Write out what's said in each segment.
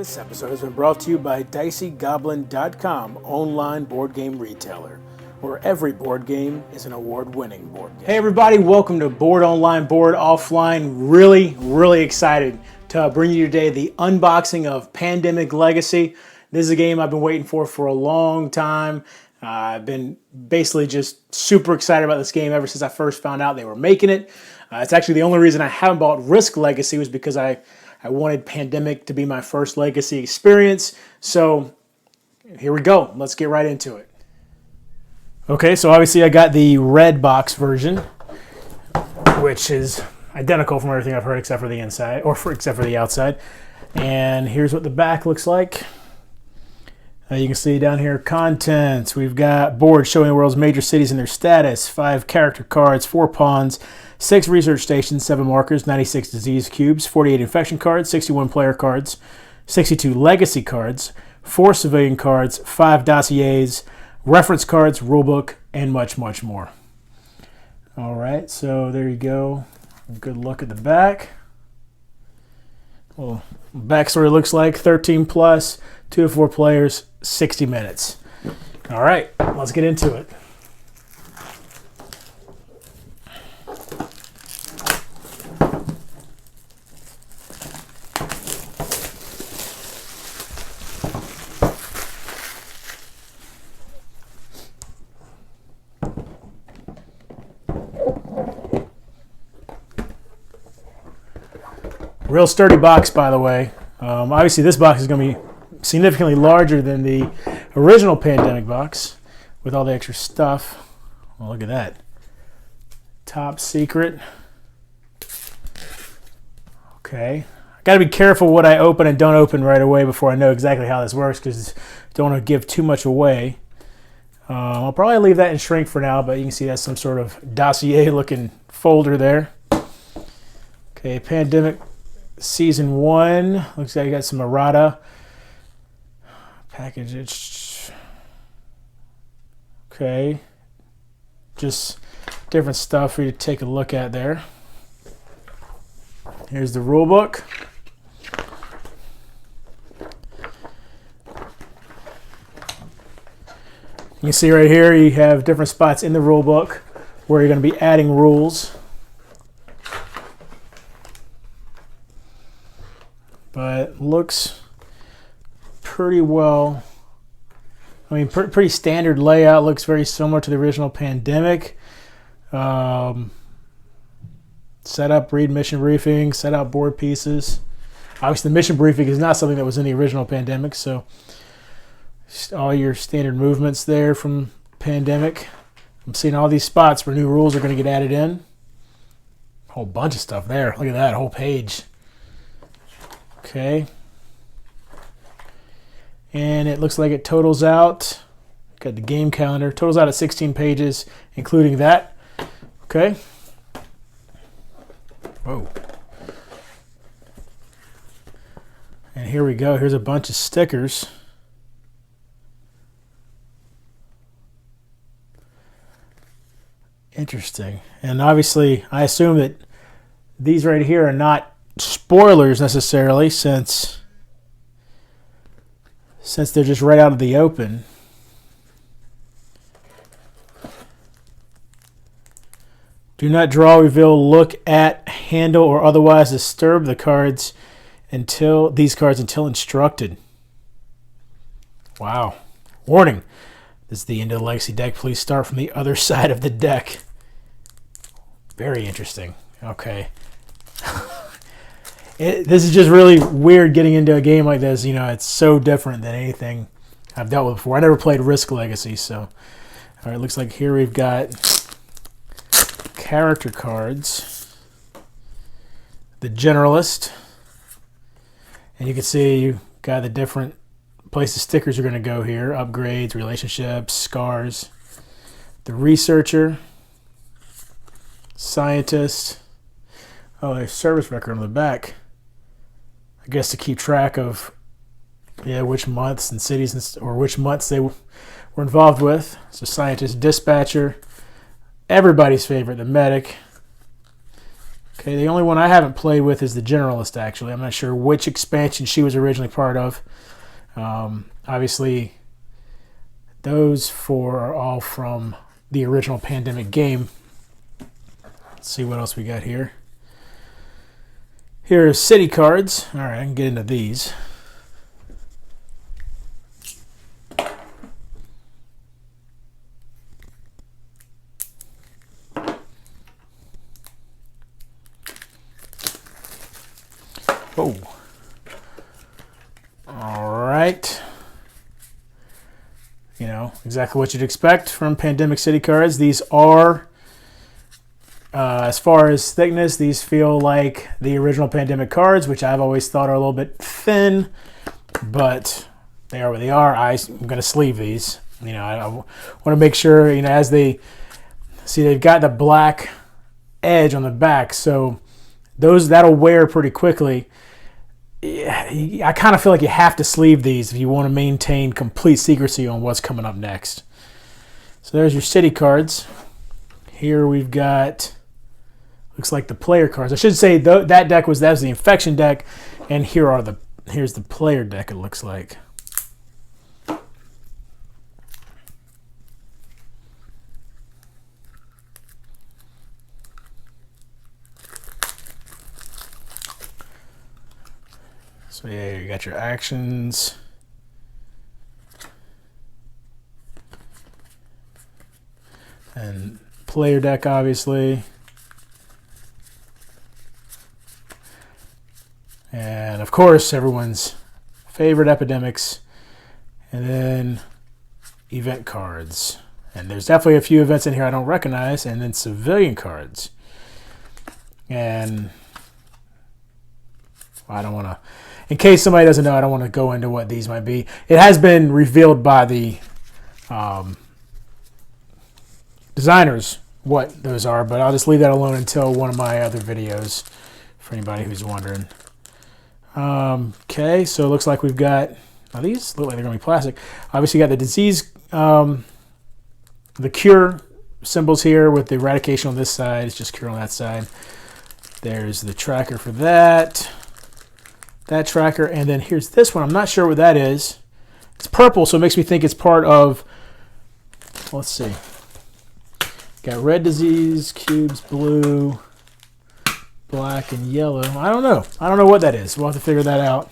This episode has been brought to you by DiceyGoblin.com, online board game retailer, where every board game is an award-winning board game. Hey everybody, welcome to Board Online, Board Offline. Really excited to bring you today the unboxing of Pandemic Legacy. This is a game I've been waiting for a long time. I've been basically just super excited about this game ever since I first found out they were making it. It's actually the only reason I haven't bought Risk Legacy was because I wanted Pandemic to be my first Legacy experience. So here we go. Let's get right into it. Okay, so obviously I got the red box version, which is identical from everything I've heard except for the inside, except for the outside. And here's what the back looks like. You can see down here, contents. We've got boards showing the world's major cities and their status, 5 character cards, 4 pawns, 6 research stations, 7 markers, 96 disease cubes, 48 infection cards, 61 player cards, 62 legacy cards, 4 civilian cards, 5 dossiers, reference cards, rulebook, and much more. All right, so there you go. A good look at the back. Well, backstory looks like 13 plus, 2 to 4 players, 60 minutes. All right, let's get into it. Real sturdy box, by the way. Obviously, this box is going to be significantly larger than the original Pandemic box with all the extra stuff. Well, look at that. Top secret. Okay. I got to be careful what I open and don't open right away before I know exactly how this works because I don't want to give too much away. I'll probably leave that in shrink for now, but you can see that's some sort of dossier-looking folder there. Okay, Pandemic Season 1. Looks like you got some errata. Package. Okay. Just different stuff for you to take a look at there. Here's the rule book. You can see right here you have different spots in the rule book where you're going to be adding rules. But looks pretty well. I mean, pretty standard layout. Looks very similar to the original Pandemic. Setup, read mission briefing, set out board pieces. Obviously, the mission briefing is not something that was in the original Pandemic, so all your standard movements there from Pandemic. I'm seeing all these spots where new rules are going to get added in. A whole bunch of stuff there. Look at that, whole page. Okay. And it looks like it totals out. Got the game calendar. Totals out at 16 pages, including that. Okay. Whoa. And here we go. Here's a bunch of stickers. Interesting. And obviously, I assume that these right here are not spoilers necessarily, since they're just right out of the open. Do not draw, reveal, look at, handle, or otherwise disturb the cards until instructed. Wow. Warning. This is the end of the Legacy deck. Please start from the other side of the deck. Very interesting. Okay. This is just really weird getting into a game like this. You know, it's so different than anything I've dealt with before. I never played Risk Legacy, so. All right, looks like here we've got character cards. The Generalist. And you can see you got the different places stickers are going to go here. Upgrades, relationships, scars. The Researcher. Scientist. Oh, there's service record on the back. I guess to keep track of which months and cities or which months they were involved with. So Scientist, Dispatcher, everybody's favorite, the Medic. Okay, the only one I haven't played with is the Generalist, actually. I'm not sure which expansion she was originally part of. Obviously, those four are all from the original Pandemic game. Let's see what else we got here. Here are city cards. All right, I can get into these. Oh. All right. You know, exactly what you'd expect from Pandemic City cards. These are, as far as thickness, these feel like the original Pandemic cards, which I've always thought are a little bit thin, but they are what they are. I'm going to sleeve these. You know, I want to make sure, you know, as they, see, they've got the black edge on the back, so that'll wear pretty quickly. I kind of feel like you have to sleeve these if you want to maintain complete secrecy on what's coming up next. So there's your city cards. Here we've got, looks like the player cards. I should say that deck was the infection deck, and here's the player deck. It looks like. So yeah, you got your actions. And player deck, obviously. And of course, everyone's favorite epidemics. And then event cards. And there's definitely a few events in here I don't recognize. And then civilian cards. And I don't want to, in case somebody doesn't know, I don't want to go into what these might be. It has been revealed by the designers what those are, but I'll just leave that alone until one of my other videos for anybody who's wondering. Okay, so it looks like we've got, now these look like they're going to be plastic. Obviously you got the disease, the cure symbols here with the eradication on this side. It's just cure on that side. There's the tracker for that. That tracker, and then here's this one. I'm not sure what that is. It's purple, so it makes me think it's part of, let's see. Got red disease, cubes, blue, black, and yellow. I don't know. I don't know what that is. We'll have to figure that out.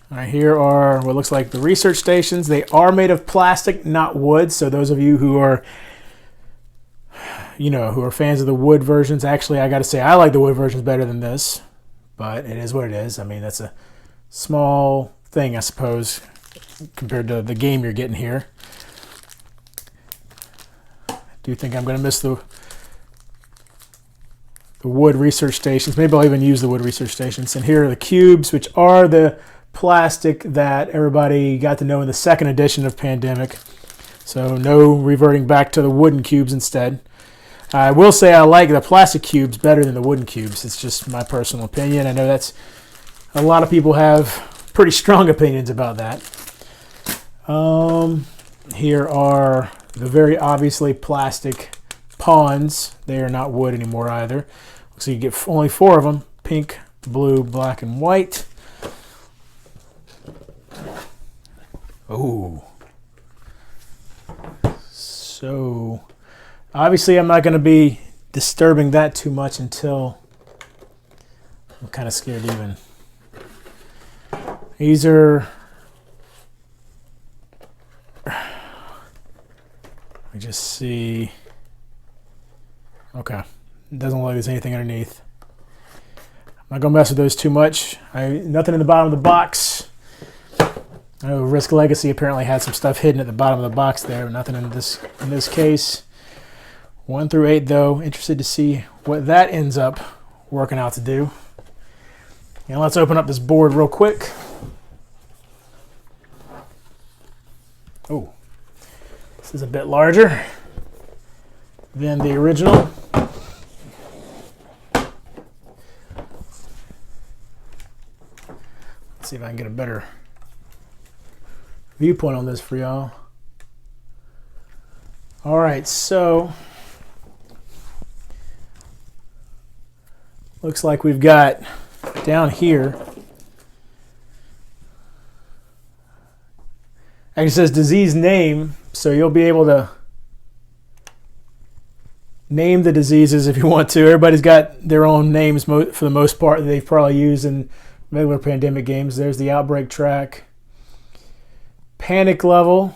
All right, here are what looks like the research stations. They are made of plastic, not wood, so those of you who are, you know, who are fans of the wood versions. Actually, I got to say, I like the wood versions better than this, but it is what it is. I mean, that's a small thing, I suppose, compared to the game you're getting here. I do think I'm going to miss the wood research stations. Maybe I'll even use the wood research stations. And here are the cubes, which are the plastic that everybody got to know in the second edition of Pandemic. So no reverting back to the wooden cubes instead. I will say I like the plastic cubes better than the wooden cubes. It's just my personal opinion. I know that's, a lot of people have pretty strong opinions about that. Here are the very obviously plastic pawns. They are not wood anymore either. So you get only 4 of them: pink, blue, black, and white. Oh. So obviously, I'm not going to be disturbing that too much until, I'm kind of scared even. These are, let me just see. Okay, it doesn't look like there's anything underneath. I'm not going to mess with those too much. Nothing in the bottom of the box. I know Risk Legacy apparently had some stuff hidden at the bottom of the box there, but nothing in this case. 1 through 8, though. Interested to see what that ends up working out to do. And let's open up this board real quick. Oh, this is a bit larger than the original. Let's see if I can get a better viewpoint on this for y'all. All right, so looks like we've got down here, actually it says disease name, so you'll be able to name the diseases if you want to. Everybody's got their own names for the most part that they've probably used in regular pandemic games. There's the outbreak track. Panic level.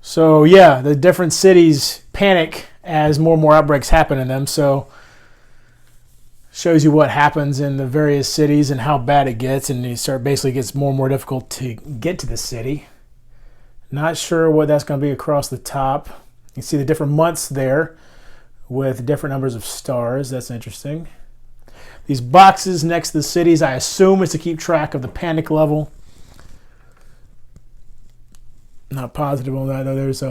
So yeah, the different cities panic as more and more outbreaks happen in them. So shows you what happens in the various cities and how bad it gets, and basically gets more and more difficult to get to the city. Not sure what that's going to be across the top. You see the different months there with different numbers of stars. That's interesting. These boxes next to the cities, I assume, is to keep track of the panic level. Not positive on that though. There's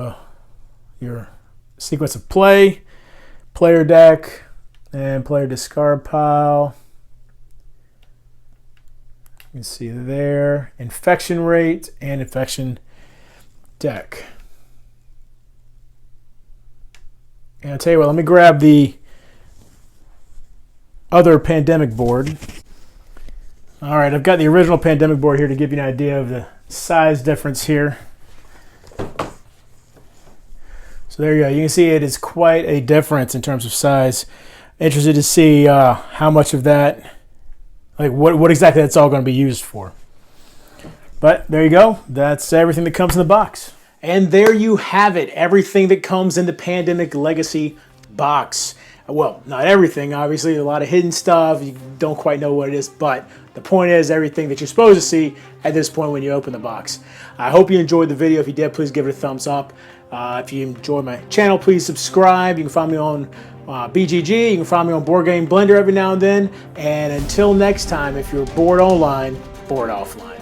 your sequence of play, player deck, and player discard pile. You can see there infection rate and infection deck. And I'll tell you what, let me grab the other pandemic board. All right, I've got the original pandemic board here to give you an idea of the size difference here. So there you go. You can see it is quite a difference in terms of size. Interested to see how much of that, like what exactly that's all going to be used for. But there you go. That's everything that comes in the box. And there you have it. Everything that comes in the Pandemic Legacy box. Well, not everything, obviously. A lot of hidden stuff. You don't quite know what it is. But the point is everything that you're supposed to see at this point when you open the box. I hope you enjoyed the video. If you did, please give it a thumbs up. If you enjoy my channel, please subscribe. You can find me on BGG. You can find me on Board Game Blender every now and then. And until next time, if you're bored online, board offline.